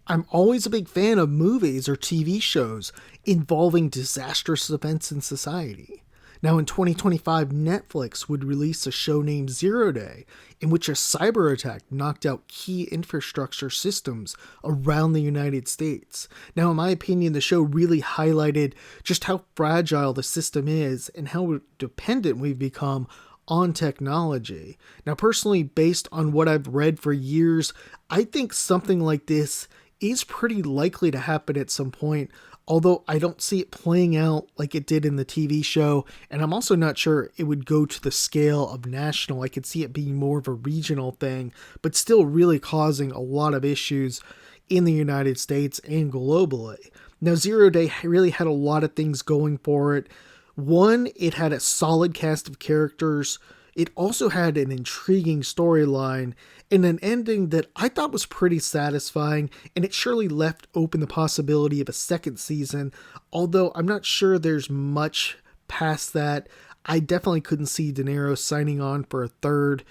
I'm always a big fan of movies or TV shows involving disastrous events in society. Now, in 2025, Netflix would release a show named Zero Day, in which a cyber attack knocked out key infrastructure systems around the United States. Now, in my opinion, the show really highlighted just how fragile the system is and how dependent we've become on technology. Now, personally, based on what I've read for years, I think something like this is pretty likely to happen at some point, although I don't see it playing out like it did in the TV show, and I'm also not sure it would go to the scale of national. I could see it being more of a regional thing, but still really causing a lot of issues in the United States and globally. Now, Zero Day really had a lot of things going for it. One, it had a solid cast of characters. It also had an intriguing storyline and an ending that I thought was pretty satisfying, and it surely left open the possibility of a second season, although I'm not sure there's much past that. I definitely couldn't see De Niro signing on for a third.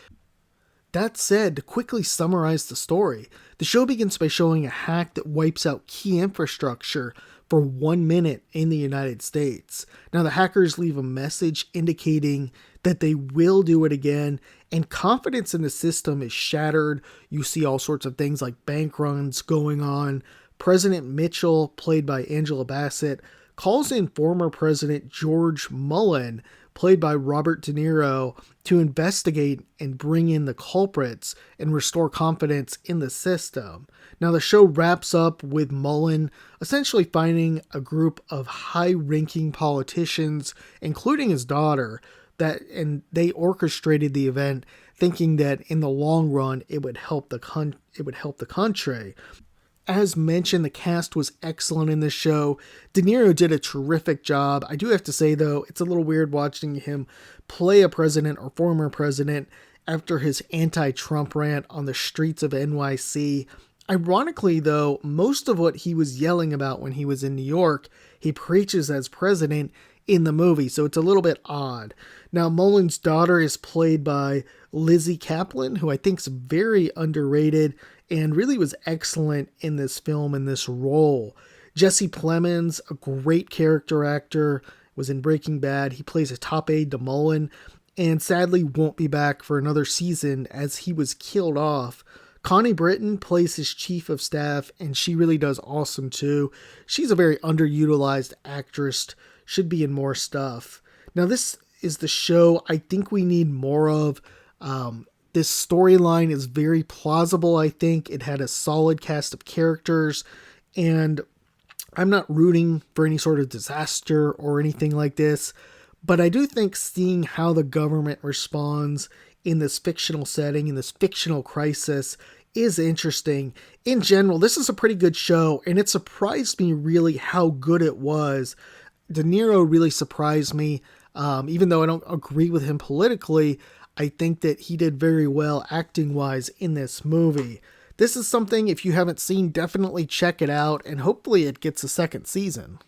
That said, to quickly summarize the story, the show begins by showing a hack that wipes out key infrastructure for 1 minute in the United States. Now, the hackers leave a message indicating that they will do it again, and confidence in the system is shattered. You see all sorts of things like bank runs going on. President Mitchell, played by Angela Bassett, calls in former President George Mullen, played by Robert De Niro, to investigate and bring in the culprits and restore confidence in the system. Now, the show wraps up with Mullen essentially finding a group of high-ranking politicians, including his daughter, and they orchestrated the event, thinking that in the long run it would help the country. As mentioned, the cast was excellent in this show. De Niro did a terrific job. I do have to say, though, it's a little weird watching him play a president or former president after his anti-Trump rant on the streets of NYC. Ironically, though, most of what he was yelling about when he was in New York, he preaches as president in the movie, so it's a little bit odd. Now, Mullen's daughter is played by Lizzie Kaplan, who I think is very underrated and really was excellent in this film, in this role. Jesse Plemons, a great character actor, was in Breaking Bad. He plays a top aide to Mullen, and sadly won't be back for another season as he was killed off. Connie Britton plays his chief of staff, and she really does awesome too. She's a very underutilized actress, should be in more stuff. Now, this is the show I think we need more of. This storyline is very plausible, I think. It had a solid cast of characters, and I'm not rooting for any sort of disaster or anything like this, but I do think seeing how the government responds in this fictional setting, in this fictional crisis, is interesting. In general, this is a pretty good show, and it surprised me really how good it was. De Niro really surprised me, even though I don't agree with him politically. I think that he did very well acting-wise in this movie. This is something, if you haven't seen, definitely check it out, and hopefully it gets a second season.